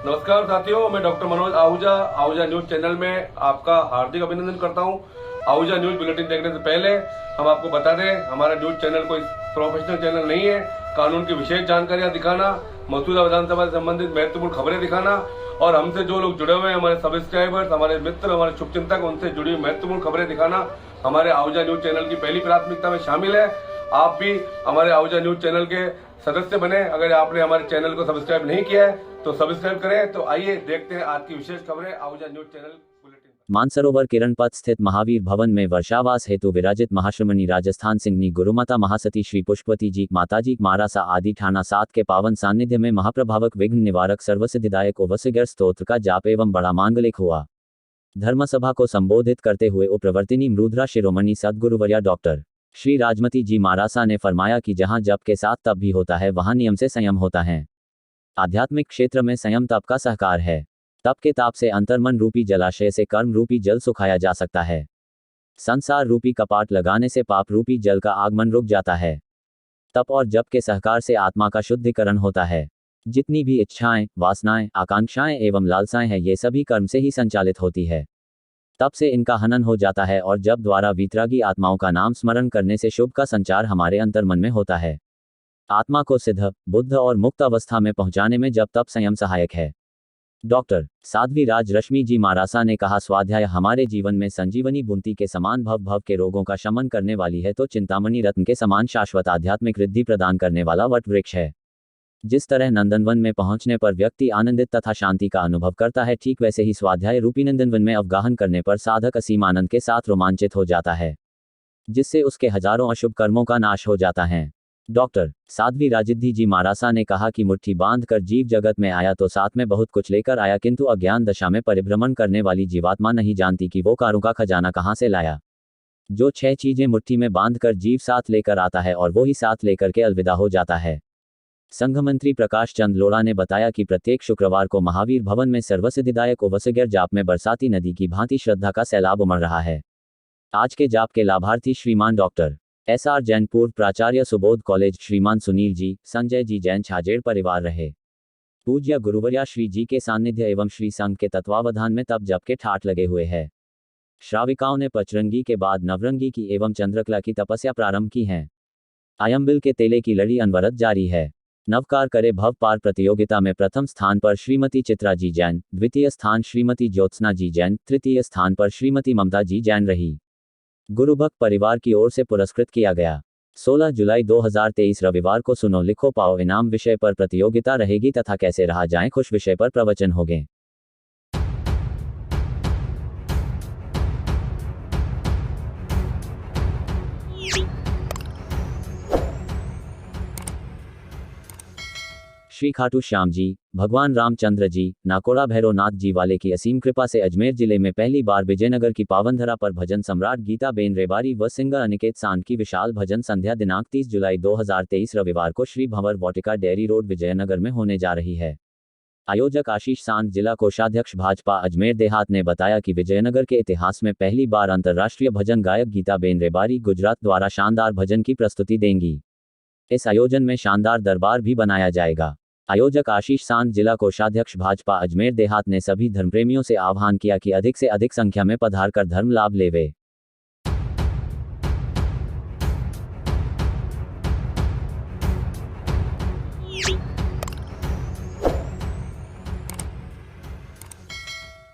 नमस्कार साथियों, मैं doctor Manoj Ahuja Ahuja news channel में आपका हार्दिक अभिनंदन करता हूं। आहूजा न्यूज बुलेटिन देखने से पहले हम आपको बता दें, हमारा न्यूज चैनल कोई प्रोफेशनल चैनल नहीं है। कानून की विशेष जानकारियां दिखाना, मौजूदा विधानसभा से संबंधित महत्वपूर्ण खबरें दिखाना और हमसे जो लोग जुड़े हुए हैं, हमारे सब्सक्राइबर्स, हमारे मित्र, हमारे शुभचिंतक, उनसे जुड़ी हुई महत्वपूर्ण खबरें दिखाना हमारे आहूजा न्यूज चैनल की पहली प्राथमिकता में शामिल है। आप भी हमारे आहूजा न्यूज चैनल के सदस्य बने। अगर आपने हमारे चैनल को सब्सक्राइब नहीं किया है तो सब्सक्राइब करें। तो आइए देखते हैं आज की विशेष खबरें Ahuja news channel bulletin. Mansarovar Kiranpath स्थित महावीर भवन में वर्षावास हेतु विराजित महाश्रमणी राजस्थान सिंहनी गुरुमाता महासती श्री पुष्पवती जी माताजी मारासा आदि ठाना 7 के पावन सानिध्य में महाप्रभावक विघ्न निवारक सर्वसिद्धिदायक ओवसिगर स्तोत्र का जाप एवं बड़ा मांगलिक हुआ। धर्मसभा को संबोधित करते हुए उपप्रवर्तिनी मृदुरा शिरोमणि सद्गुरुवर्या डॉक्टर श्री राजमती जी मारासा ने फरमाया कि जहां जप के साथ तप भी होता है, वहां नियम से संयम होता है। आध्यात्मिक क्षेत्र में संयम तप का सहकार है। तप के ताप से अंतर्मन रूपी जलाशय से कर्म रूपी जल सुखाया जा सकता है। संसार रूपी कपाट लगाने से पाप रूपी जल का आगमन रुक जाता है। तप और जप के सहकार से आत्मा का शुद्धिकरण होता है। जितनी भी इच्छाएं, वासनाएं, आकांक्षाएं एवं लालसाएं हैं, ये सभी कर्म से ही संचालित होती है। तप से इनका हनन हो जाता है और जप द्वारा वीतरागी आत्माओं का नाम स्मरण करने से शुभ का संचार हमारे अंतर्मन में होता है। आत्मा को सिद्ध, बुद्ध और मुक्त अवस्था में पहुंचाने में जप तप संयम सहायक है। डॉक्टर साध्वी राज रश्मि जी मारासा ने कहा, स्वाध्याय हमारे जीवन में संजीवनी बुंती के समान भव भव के रोगों का शमन करने वाली है, तो चिंतामणि रत्न के समान शाश्वत आध्यात्मिक रिद्धि प्रदान करने वाला वट वृक्ष है। जिस तरह नंदनवन में पहुंचने पर व्यक्ति आनंदित तथा शांति का अनुभव करता है, ठीक वैसे ही स्वाध्याय रूपी नंदनवन में अवगाहन करने पर साधक असीम आनंद के साथ रोमांचित हो जाता है, जिससे उसके हजारों अशुभ कर्मों का नाश हो जाता है। डॉक्टर साध्वी राजिद्धि जी मारासा ने कहा कि मुट्ठी बांध कर जीव जगत में आया तो साथ में बहुत कुछ लेकर आया, किंतु अज्ञान दशा में परिभ्रमण करने वाली जीवात्मा नहीं जानती कि वो कारों का खजाना कहाँ से लाया। जो 6 चीजें मुट्ठी में बांध कर जीव साथ लेकर आता है और वो ही साथ लेकर के अलविदा हो जाता है। संघ मंत्री प्रकाश चंद लोढ़ा ने बताया कि प्रत्येक शुक्रवार को महावीर भवन में सर्वसिद्धिदायक ओवसिगर जाप में बरसाती नदी की भांति श्रद्धा का सैलाब उमड़ रहा है। आज के जाप के लाभार्थी श्रीमान डॉक्टर SR जैन, पूर्व प्राचार्य सुबोध कॉलेज, श्रीमान सुनील जी, संजय जी जैन छाजेड़ परिवार रहे। पूज्य गुरुवर्या श्री जी के सानिध्य एवं श्री संघ के तत्वावधान में तप जप के ठाठ लगे हुए हैं। श्राविकाओं ने पचरंगी के बाद नवरंगी की एवं चंद्रकला की तपस्या प्रारंभ की है। आयम्बिल के तेले की लड़ी अनवरत जारी है। नवकार करे भव पार प्रतियोगिता में प्रथम स्थान पर श्रीमती चित्रा जी जैन, द्वितीय स्थान श्रीमती ज्योत्सना जी जैन, तृतीय स्थान पर श्रीमती ममता जी जैन रही। गुरुभक्त परिवार की ओर से पुरस्कृत किया गया। 16 जुलाई 2023 रविवार को सुनो लिखो पाओ इनाम विषय पर प्रतियोगिता रहेगी तथा कैसे रहा जाए खुश विषय पर प्रवचन होंगे। श्री खाटू श्याम जी, भगवान रामचंद्र जी, नाकोड़ा भैरवनाथ जी वाले की असीम कृपा से अजमेर जिले में पहली बार विजयनगर की पावनधरा पर भजन सम्राट गीता बेन रेबारी व सिंगर अनिकेत सांड की विशाल भजन संध्या दिनांक 30 जुलाई 2023 रविवार को श्री भंवर वाटिका डेयरी रोड विजयनगर में होने जा रही है। आयोजक आशीष सांड, जिला कोषाध्यक्ष भाजपा अजमेर देहात ने बताया कि विजयनगर के इतिहास में पहली बार अंतर्राष्ट्रीय भजन गायक गीता बेन रेबारी गुजरात द्वारा शानदार भजन की प्रस्तुति देंगी। इस आयोजन में शानदार दरबार भी बनाया जाएगा। आयोजक आशीष सांड, जिला कोषाध्यक्ष भाजपा अजमेर देहात ने सभी धर्मप्रेमियों से आह्वान किया कि अधिक से अधिक संख्या में पधार कर धर्म लाभ लेवे।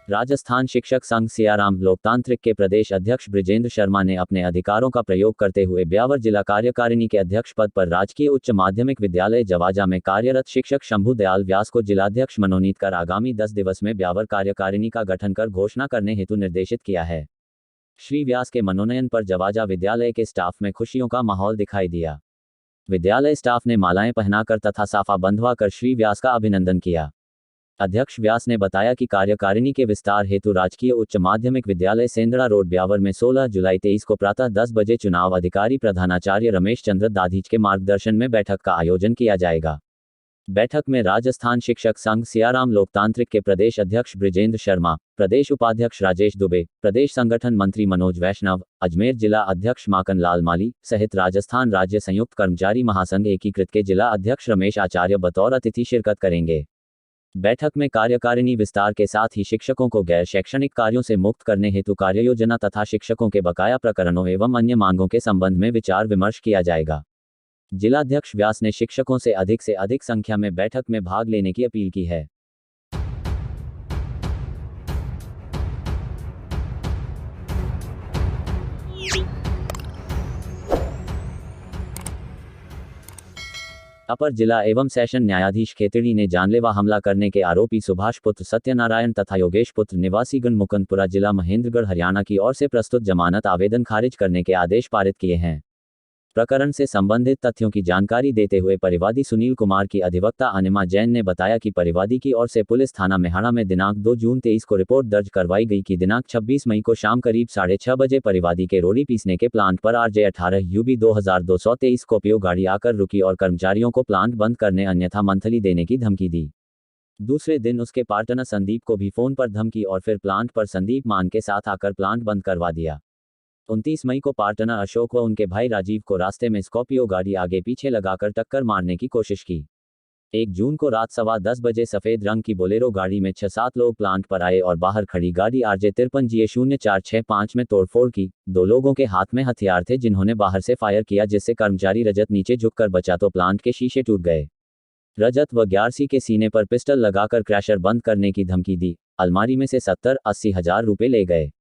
राजस्थान शिक्षक संघ सियाराम लोकतांत्रिक के प्रदेश अध्यक्ष ब्रिजेंद्र शर्मा ने अपने अधिकारों का प्रयोग करते हुए ब्यावर जिला कार्यकारिणी के अध्यक्ष पद पर राजकीय उच्च माध्यमिक विद्यालय जवाजा में कार्यरत शिक्षक शंभू दयाल व्यास को जिलाध्यक्ष मनोनीत कर आगामी 10 दिवस में ब्यावर कार्यकारिणी का गठन कर घोषणा करने हेतु निर्देशित किया है। श्री व्यास के मनोनयन पर जवाजा विद्यालय के स्टाफ में खुशियों का माहौल दिखाई दिया। विद्यालय स्टाफ ने मालाएं पहनाकर तथा साफा बंधवा कर श्री व्यास का अभिनंदन किया। अध्यक्ष व्यास ने बताया कि कार्यकारिणी के विस्तार हेतु राजकीय उच्च माध्यमिक विद्यालय सेंदड़ा रोड ब्यावर में 16 जुलाई 23 को प्रातः 10 बजे चुनाव अधिकारी प्रधानाचार्य रमेश चंद्र दाधीच के मार्गदर्शन में बैठक का आयोजन किया जाएगा। बैठक में राजस्थान शिक्षक संघ सियाराम लोकतांत्रिक के प्रदेश अध्यक्ष ब्रिजेंद्र शर्मा, प्रदेश उपाध्यक्ष राजेश दुबे, प्रदेश संगठन मंत्री मनोज वैष्णव, अजमेर जिला अध्यक्ष माकन लाल माली सहित राजस्थान राज्य संयुक्त कर्मचारी महासंघ एकीकृत के जिला अध्यक्ष रमेश आचार्य बतौर अतिथि शिरकत करेंगे। बैठक में कार्यकारिणी विस्तार के साथ ही शिक्षकों को गैर शैक्षणिक कार्यों से मुक्त करने हेतु कार्ययोजना तथा शिक्षकों के बकाया प्रकरणों एवं अन्य मांगों के संबंध में विचार विमर्श किया जाएगा। जिलाध्यक्ष व्यास ने शिक्षकों से अधिक संख्या में बैठक में भाग लेने की अपील की है। अपर जिला एवं सेशन न्यायाधीश खेतड़ी ने जानलेवा हमला करने के आरोपी सुभाष पुत्र सत्यनारायण तथा योगेश पुत्र निवासी गण मुकुंदपुरा जिला महेंद्रगढ़ हरियाणा की ओर से प्रस्तुत जमानत आवेदन खारिज करने के आदेश पारित किए हैं। प्रकरण से संबंधित तथ्यों की जानकारी देते हुए परिवादी सुनील कुमार की अधिवक्ता अनिमा जैन ने बताया कि परिवादी की ओर से पुलिस थाना मेहाड़ा में दिनांक 2 जून 23 को रिपोर्ट दर्ज करवाई गई कि दिनांक 26 मई को शाम करीब 6:30 बजे परिवादी के रोड़ी पीसने के प्लांट पर RJ 18 UB 2223 स्कॉर्पियो गाड़ी आकर रुकी और कर्मचारियों को प्लांट बंद करने अन्यथा मंथली देने की धमकी दी। दूसरे दिन उसके पार्टनर संदीप को भी फोन पर धमकी और फिर प्लांट पर संदीप मान के साथ आकर प्लांट बंद करवा दिया। 29 मई को पार्टनर अशोक व उनके भाई राजीव को रास्ते में स्कॉर्पियो गाड़ी आगे पीछे लगाकर टक्कर मारने की कोशिश की। 1 जून को रात 10:15 बजे सफेद रंग की बोलेरो गाड़ी में 6-7 लोग प्लांट पर आए और बाहर खड़ी गाड़ी RJ 53 GA 0465 में तोड़फोड़ की। 2 लोगों के हाथ में हथियार थे जिन्होंने बाहर से फायर किया जिससे कर्मचारी रजत नीचे झुककर बचा तो प्लांट के शीशे टूट गए। रजत व ग्यारसी के सीने पर पिस्टल लगाकर क्रैशर बंद करने की धमकी दी। अलमारी में से 70-80 हजार रुपए ले गए।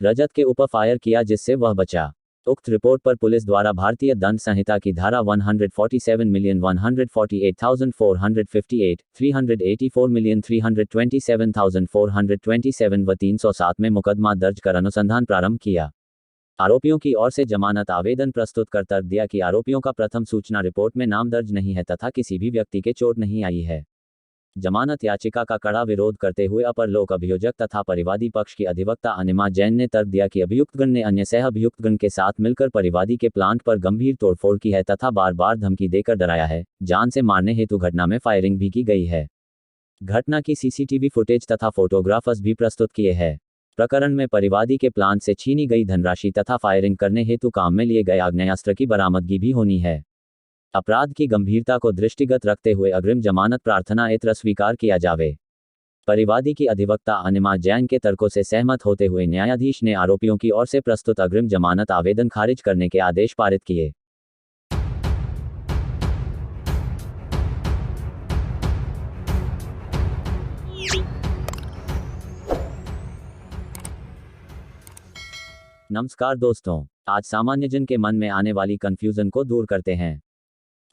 रजत के ऊपर फायर किया जिससे वह बचा। उक्त रिपोर्ट पर पुलिस द्वारा भारतीय दंड संहिता की धारा 147,148,458, 384,327,427 व 307 में मुकदमा दर्ज कर अनुसंधान प्रारंभ किया। आरोपियों की ओर से जमानत आवेदन प्रस्तुत कर तर्क दिया कि आरोपियों का प्रथम सूचना रिपोर्ट में नाम दर्ज नहीं है तथा किसी भी व्यक्ति के चोट नहीं आई है। जमानत याचिका का कड़ा विरोध करते हुए अपर लोक अभियोजक तथा परिवादी पक्ष की अधिवक्ता अनिमा जैन ने तर्क दिया कि अभियुक्तगण ने अन्य सह अभियुक्तगण के साथ मिलकर परिवादी के प्लांट पर गंभीर तोड़फोड़ की है तथा बार बार धमकी देकर डराया है। जान से मारने हेतु घटना में फायरिंग भी की गई है। घटना की CCTV फुटेज तथा फोटोग्राफर्स भी प्रस्तुत किए हैं। प्रकरण में परिवादी के प्लांट से छीनी गई धनराशि तथा फायरिंग करने हेतु काम में लिए गए आग्नेयास्त्र की बरामदगी भी होनी है। अपराध की गंभीरता को दृष्टिगत रखते हुए अग्रिम जमानत प्रार्थना इत्र स्वीकार किया जावे। परिवादी की अधिवक्ता अनिमा जैन के तर्कों से सहमत होते हुए न्यायाधीश ने आरोपियों की ओर से प्रस्तुत अग्रिम जमानत आवेदन खारिज करने के आदेश पारित किए। नमस्कार दोस्तों, आज सामान्य जन के मन में आने वाली कंफ्यूजन को दूर करते हैं।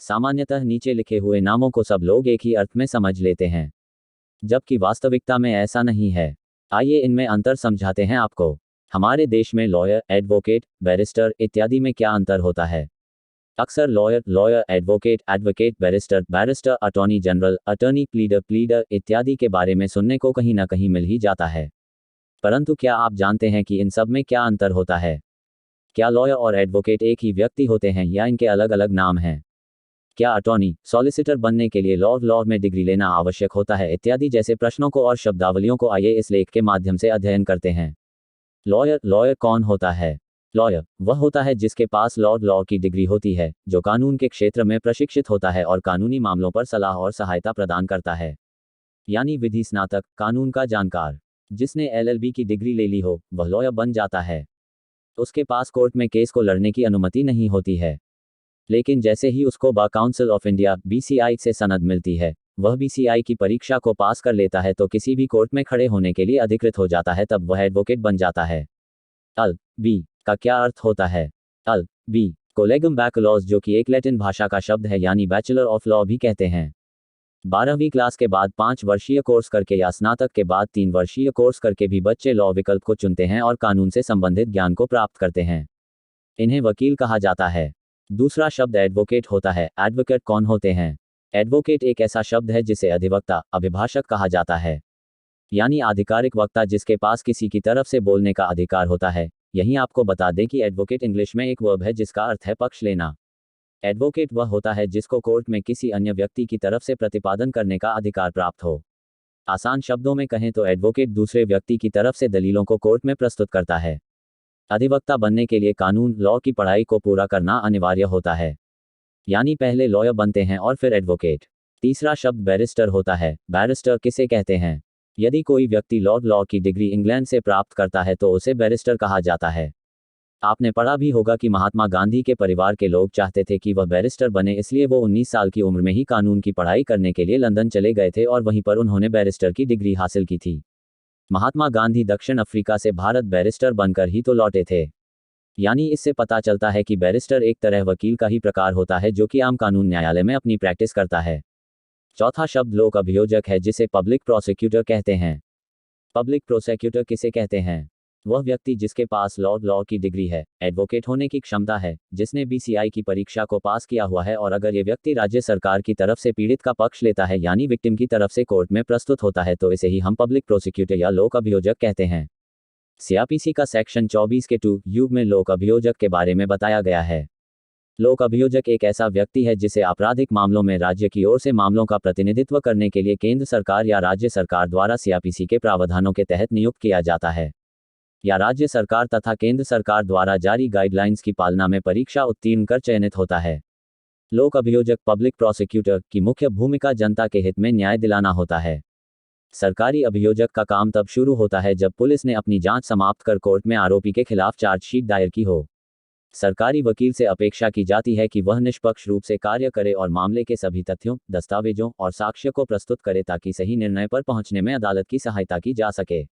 सामान्यतः नीचे लिखे हुए नामों को सब लोग एक ही अर्थ में समझ लेते हैं, जबकि वास्तविकता में ऐसा नहीं है। आइए इनमें अंतर समझाते हैं आपको। हमारे देश में लॉयर, एडवोकेट, बैरिस्टर इत्यादि में क्या अंतर होता है? अक्सर lawyer, advocate, barrister, attorney general, attorney, pleader इत्यादि के बारे में सुनने को कहीं ना कहीं मिल ही जाता है। परंतु क्या आप जानते हैं कि इन सब में क्या अंतर होता है? क्या लॉयर और एडवोकेट एक ही व्यक्ति होते हैं या इनके अलग अलग नाम हैं? क्या अटॉर्नी, सॉलिसिटर बनने के लिए लॉ में डिग्री लेना आवश्यक होता है? इत्यादि जैसे प्रश्नों को और शब्दावलियों को आइए इस लेख के माध्यम से अध्ययन करते हैं। लॉयर कौन होता है? लॉयर वह होता है जिसके पास लॉ की डिग्री होती है, जो कानून के क्षेत्र में प्रशिक्षित होता है और कानूनी मामलों पर सलाह और सहायता प्रदान करता है। यानी विधि स्नातक, कानून का जानकार। जिसने LLB की डिग्री ले ली हो वह लॉयर बन जाता है। उसके पास कोर्ट में केस को लड़ने की अनुमति नहीं होती है, लेकिन जैसे ही उसको bar council of India BCI से सनद मिलती है, वह BCI की परीक्षा को पास कर लेता है तो किसी भी कोर्ट में खड़े होने के लिए अधिकृत हो जाता है, तब वह एडवोकेट बन जाता है। LLB का क्या अर्थ होता है? LLB को लेगम बैचलर्स, जो कि एक लैटिन भाषा का शब्द है, यानी बैचलर ऑफ लॉ भी कहते हैं। 12वीं क्लास के बाद 5 वर्षीय कोर्स करके या स्नातक के बाद 3 वर्षीय कोर्स करके भी बच्चे लॉ विकल्प को चुनते हैं और कानून से संबंधित ज्ञान को प्राप्त करते हैं। इन्हें वकील कहा जाता है। दूसरा शब्द एडवोकेट होता है। एडवोकेट कौन होते हैं? एडवोकेट एक ऐसा शब्द है जिसे अधिवक्ता, अभिभाषक कहा जाता है, यानी आधिकारिक वक्ता जिसके पास किसी की तरफ से बोलने का अधिकार होता है। यहीं आपको बता दें कि एडवोकेट इंग्लिश में एक वर्ब है जिसका अर्थ है पक्ष लेना। एडवोकेट वह होता है जिसको कोर्ट में किसी अन्य व्यक्ति की तरफ से प्रतिपादन करने का अधिकार प्राप्त हो। आसान शब्दों में कहें तो एडवोकेट दूसरे व्यक्ति की तरफ से दलीलों को कोर्ट में प्रस्तुत करता है। अधिवक्ता बनने के लिए कानून, लॉ की पढ़ाई को पूरा करना अनिवार्य होता है, यानी पहले लॉयर बनते हैं और फिर एडवोकेट। तीसरा शब्द बैरिस्टर होता है। बैरिस्टर किसे कहते हैं? यदि कोई व्यक्ति लॉ की डिग्री इंग्लैंड से प्राप्त करता है तो उसे बैरिस्टर कहा जाता है। आपने पढ़ा भी होगा कि महात्मा गांधी के परिवार के लोग चाहते थे कि वह बैरिस्टर बने, इसलिए वो 19 साल की उम्र में ही कानून की पढ़ाई करने के लिए लंदन चले गए थे और वहीं पर उन्होंने बैरिस्टर की डिग्री हासिल की थी। महात्मा गांधी दक्षिण अफ्रीका से भारत बैरिस्टर बनकर ही तो लौटे थे। यानी इससे पता चलता है कि बैरिस्टर एक तरह वकील का ही प्रकार होता है जो कि आम कानून न्यायालय में अपनी प्रैक्टिस करता है। चौथा शब्द लोक अभियोजक है, जिसे पब्लिक प्रोसिक्यूटर कहते हैं। पब्लिक प्रोसिक्यूटर किसे कहते हैं? वह व्यक्ति जिसके पास लॉ की डिग्री है, एडवोकेट होने की क्षमता है, जिसने बीसीआई की परीक्षा को पास किया हुआ है और अगर ये व्यक्ति राज्य सरकार की तरफ से पीड़ित का पक्ष लेता है यानी विक्टिम की तरफ से कोर्ट में प्रस्तुत होता है तो इसे ही हम पब्लिक प्रोसिक्यूटर या लोक अभियोजक कहते हैं। सीआरपीसी का सेक्शन 24 के 2 में लोक अभियोजक के बारे में बताया गया है। लोक अभियोजक एक ऐसा व्यक्ति है जिसे आपराधिक मामलों में राज्य की ओर से मामलों का प्रतिनिधित्व करने के लिए केंद्र सरकार या राज्य सरकार द्वारा सीआरपीसी के प्रावधानों के तहत नियुक्त किया जाता है या राज्य सरकार तथा केंद्र सरकार द्वारा जारी गाइडलाइंस की पालना में परीक्षा उत्तीर्ण कर चयनित होता है। लोक अभियोजक पब्लिक प्रोसिक्यूटर की मुख्य भूमिका जनता के हित में न्याय दिलाना होता है। सरकारी अभियोजक का काम तब शुरू होता है जब पुलिस ने अपनी जांच समाप्त कर कोर्ट में आरोपी के खिलाफ चार्जशीट दायर की हो। सरकारी वकील से अपेक्षा की जाती है कि वह निष्पक्ष रूप से कार्य करे और मामले के सभी तथ्यों, दस्तावेजों और साक्ष्य को प्रस्तुत करे ताकि सही निर्णय पर पहुंचने में अदालत की सहायता की जा सके।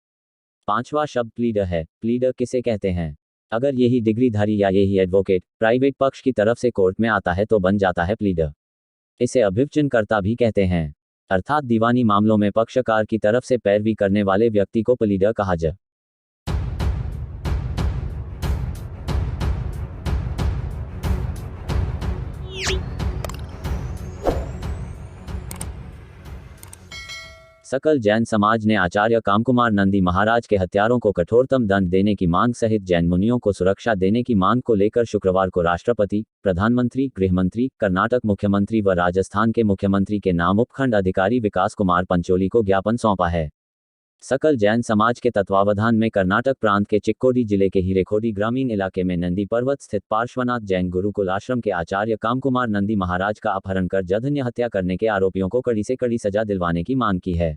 पांचवा शब्द प्लीडर है। प्लीडर किसे कहते हैं? अगर यही डिग्रीधारी या यही एडवोकेट प्राइवेट पक्ष की तरफ से कोर्ट में आता है तो बन जाता है प्लीडर। इसे अभिवचनकर्ता भी कहते हैं, अर्थात दीवानी मामलों में पक्षकार की तरफ से पैरवी करने वाले व्यक्ति को प्लीडर कहा जाए। सकल जैन समाज ने आचार्य कामकुमार नंदी महाराज के हत्यारों को कठोरतम दंड देने की मांग सहित जैन मुनियों को सुरक्षा देने की मांग को लेकर शुक्रवार को राष्ट्रपति, प्रधानमंत्री, गृहमंत्री, कर्नाटक मुख्यमंत्री व राजस्थान के मुख्यमंत्री के नाम उपखंड अधिकारी विकास कुमार पंचोली को ज्ञापन सौंपा है। सकल जैन समाज के तत्वावधान में कर्नाटक प्रांत के चिक्कोडी जिले के हिरेखोडी ग्रामीण इलाके में नंदी पर्वत स्थित पार्श्वनाथ जैन गुरुकुल आश्रम के आचार्य कामकुमार नंदी महाराज का अपहरण कर जघन्य हत्या करने के आरोपियों को कड़ी से कड़ी सजा दिलवाने की मांग की है।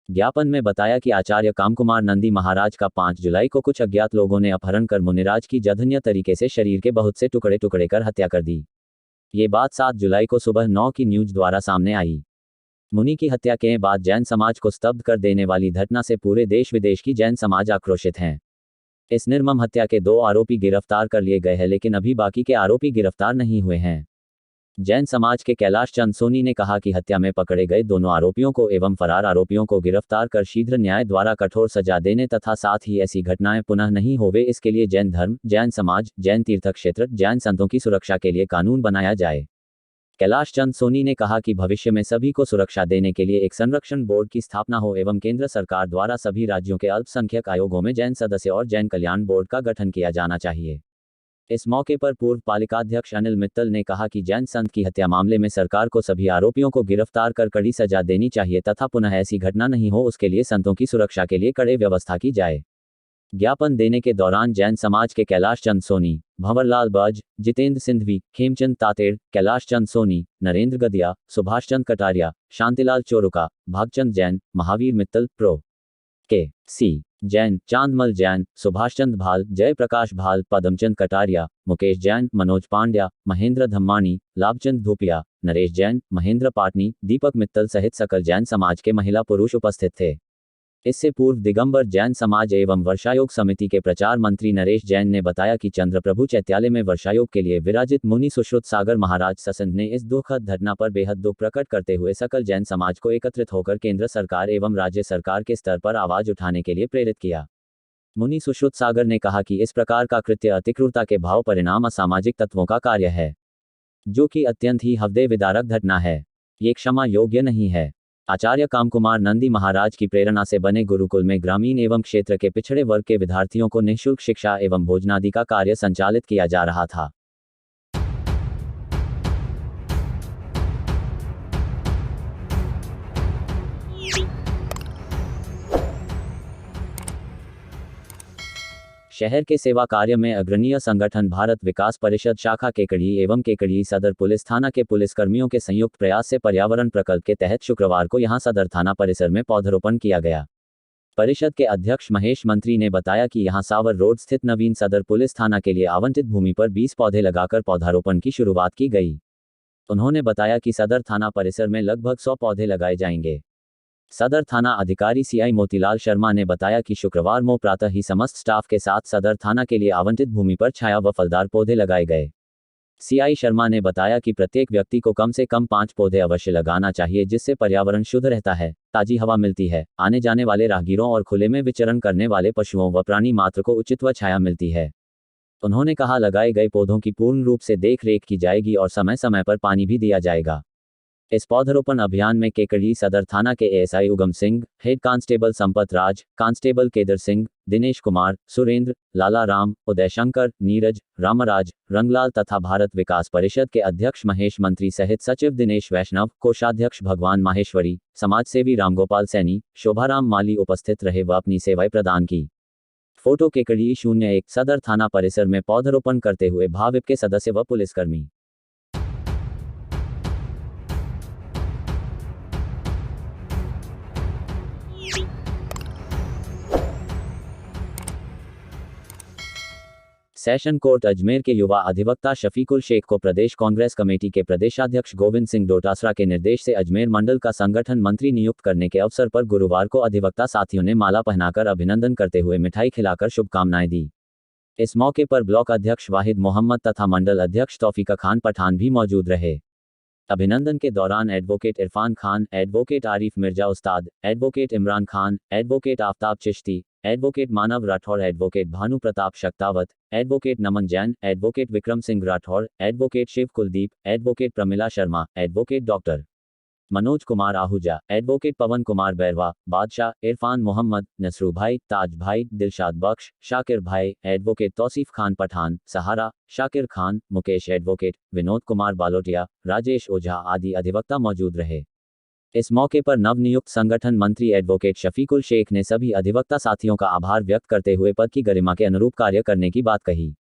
ज्ञापन में बताया कि आचार्य कामकुमार नंदी महाराज का 5 जुलाई को कुछ अज्ञात लोगों ने अपहरण कर मुनिराज की जघन्य तरीके से शरीर के बहुत से टुकड़े टुकड़े कर हत्या कर दी। ये बात 7 जुलाई को सुबह 9 की न्यूज द्वारा सामने आई। मुनि की हत्या के बाद जैन समाज को स्तब्ध कर देने वाली घटना से पूरे देश विदेश की जैन समाज आक्रोशित हैं। इस निर्मम हत्या के 2 आरोपी गिरफ्तार कर लिए गए हैं लेकिन अभी बाकी के आरोपी गिरफ्तार नहीं हुए हैं। जैन समाज के कैलाश चंद सोनी ने कहा कि हत्या में पकड़े गए दोनों आरोपियों को एवं फरार आरोपियों को गिरफ्तार कर शीघ्र न्याय द्वारा कठोर सजा देने तथा साथ ही ऐसी घटनाएं पुनः नहीं होवे इसके लिए जैन धर्म, जैन समाज, जैन तीर्थ क्षेत्र, जैन संतों की सुरक्षा के लिए कानून बनाया जाए। कैलाश चंद सोनी ने कहा कि भविष्य में सभी को सुरक्षा देने के लिए एक संरक्षण बोर्ड की स्थापना हो एवं केंद्र सरकार द्वारा सभी राज्यों के अल्पसंख्यक आयोगों में जैन सदस्य और जैन कल्याण बोर्ड का गठन किया जाना चाहिए। इस मौके पर पूर्व पालिकाध्यक्ष अनिल मित्तल ने कहा कि जैन संत की हत्या मामले में सरकार को सभी आरोपियों को गिरफ्तार कर कड़ी सजा देनी चाहिए तथा पुनः ऐसी घटना नहीं हो उसके लिए संतों की सुरक्षा के लिए कड़े व्यवस्था की जाए। ज्ञापन देने के दौरान जैन समाज के कैलाश चंद सोनी, भंवरलाल बज, जितेंद्र सिंधवी, खेमचंद तातेड़, कैलाश चंद सोनी, नरेंद्र गदिया, सुभाष चंद कटारिया, शांतिलाल चोरुका, भागचंद जैन, महावीर मित्तल, प्रो के सी जैन, चांदमल जैन, सुभाष चंद भाल, जयप्रकाश भाल, पदमचंद कटारिया, मुकेश जैन, मनोज पांड्या, महेंद्र धम्मानी, लाभचंद धूपिया, नरेश जैन, महेंद्र पाटनी, दीपक मित्तल सहित सकल जैन समाज के महिला पुरुष उपस्थित थे। इससे पूर्व दिगंबर जैन समाज एवं वर्षायोग समिति के प्रचार मंत्री नरेश जैन ने बताया कि चंद्रप्रभु चैत्यालय में वर्षायोग के लिए विराजित मुनि सुश्रुत सागर महाराज ससंध ने इस दुखद घटना पर बेहद दुख प्रकट करते हुए सकल जैन समाज को एकत्रित होकर केंद्र सरकार एवं राज्य सरकार के स्तर पर आवाज उठाने के लिए प्रेरित किया। मुनि सुश्रुत सागर ने कहा कि इस प्रकार का कृत्य अतिक्रूरता के भाव परिणाम असामाजिक तत्वों का कार्य है, जो कि अत्यंत ही हृदय विदारक घटना है। ये क्षमा योग्य नहीं है। आचार्य कामकुमार नंदी महाराज की प्रेरणा से बने गुरुकुल में ग्रामीण एवं क्षेत्र के पिछड़े वर्ग के विद्यार्थियों को निःशुल्क शिक्षा एवं भोजनादि का कार्य संचालित किया जा रहा था। शहर के सेवा कार्य में अग्रणीय संगठन भारत विकास परिषद शाखा केकड़ी एवं केकड़ी सदर पुलिस थाना के पुलिसकर्मियों के संयुक्त प्रयास से पर्यावरण प्रकल्प के तहत शुक्रवार को यहां सदर थाना परिसर में पौधरोपण किया गया। परिषद के अध्यक्ष महेश मंत्री ने बताया कि यहां सावर रोड स्थित नवीन सदर पुलिस थाना के लिए आवंटित भूमि पर 20 पौधे लगाकर पौधारोपण की शुरुआत की गई। उन्होंने बताया कि सदर थाना परिसर में लगभग 100 पौधे लगाए जाएंगे। सदर थाना अधिकारी सीआई मोतीलाल शर्मा ने बताया कि शुक्रवार को प्रातः ही समस्त स्टाफ के साथ सदर थाना के लिए आवंटित भूमि पर छाया व फलदार पौधे लगाए गए। सीआई शर्मा ने बताया कि प्रत्येक व्यक्ति को कम से कम 5 पौधे अवश्य लगाना चाहिए, जिससे पर्यावरण शुद्ध रहता है, ताजी हवा मिलती है, आने जाने वाले राहगीरों और खुले में विचरण करने वाले पशुओं व प्राणी मात्र को उचित व छाया मिलती है। उन्होंने कहा लगाए गए पौधों की पूर्ण रूप से देख रेख की जाएगी और समय समय पर पानी भी दिया जाएगा। इस पौधरोपण अभियान में केकड़ी सदर थाना के एएसआई उगम सिंह, हेड कांस्टेबल संपत राज, कांस्टेबल केदर सिंह, दिनेश कुमार, सुरेंद्र, लाला राम, उदय शंकर, नीरज, रामराज, रंगलाल तथा भारत विकास परिषद के अध्यक्ष महेश मंत्री सहित सचिव दिनेश वैष्णव, कोषाध्यक्ष भगवान माहेश्वरी, समाजसेवी रामगोपाल सैनी, शोभाराम माली उपस्थित रहे व अपनी सेवाएं प्रदान की। फोटो केकड़ी 01 सदर थाना परिसर में पौधरोपण करते हुए भाविप के सदस्य व पुलिसकर्मी। सेशन कोर्ट अजमेर के युवा अधिवक्ता शफीकुल शेख को प्रदेश कांग्रेस कमेटी के प्रदेशाध्यक्ष गोविंद सिंह डोटासरा के निर्देश से अजमेर मंडल का संगठन मंत्री नियुक्त करने के अवसर पर गुरुवार को अधिवक्ता साथियों ने माला पहनाकर अभिनंदन करते हुए मिठाई खिलाकर शुभकामनाएं दी। इस मौके पर ब्लॉक अध्यक्ष वाहिद मोहम्मद तथा मंडल अध्यक्ष तौफीका खान पठान भी मौजूद रहे। अभिनंदन के दौरान advocate Irfan Khan, advocate Arif Mirza Ustad, advocate Imran Khan, advocate Aftab Chishti, advocate Manav Rathore, advocate Bhanu Pratap Shaktawat, advocate Naman Jain, advocate Vikram Singh Rathore, advocate Shiv Kuldeep, advocate Pramila Sharma, advocate doctor Manoj Kumar Ahuja, advocate Pawan Kumar Bairwa, Badshah, Irfan Mohammad, नसरू भाई, ताज भाई, दिलशाद बख्श, शाकिर भाई, एडवोकेट तौसीफ खान पठान, सहारा, शाकिर खान, मुकेश, एडवोकेट विनोद कुमार बालोटिया, राजेश ओझा आदि अधिवक्ता मौजूद रहे। इस मौके पर नवनियुक्त संगठन मंत्री एडवोकेट शफीकुल शेख ने सभी अधिवक्ता साथियों का आभार व्यक्त करते हुए पद की गरिमा के अनुरूप कार्य करने की बात कही।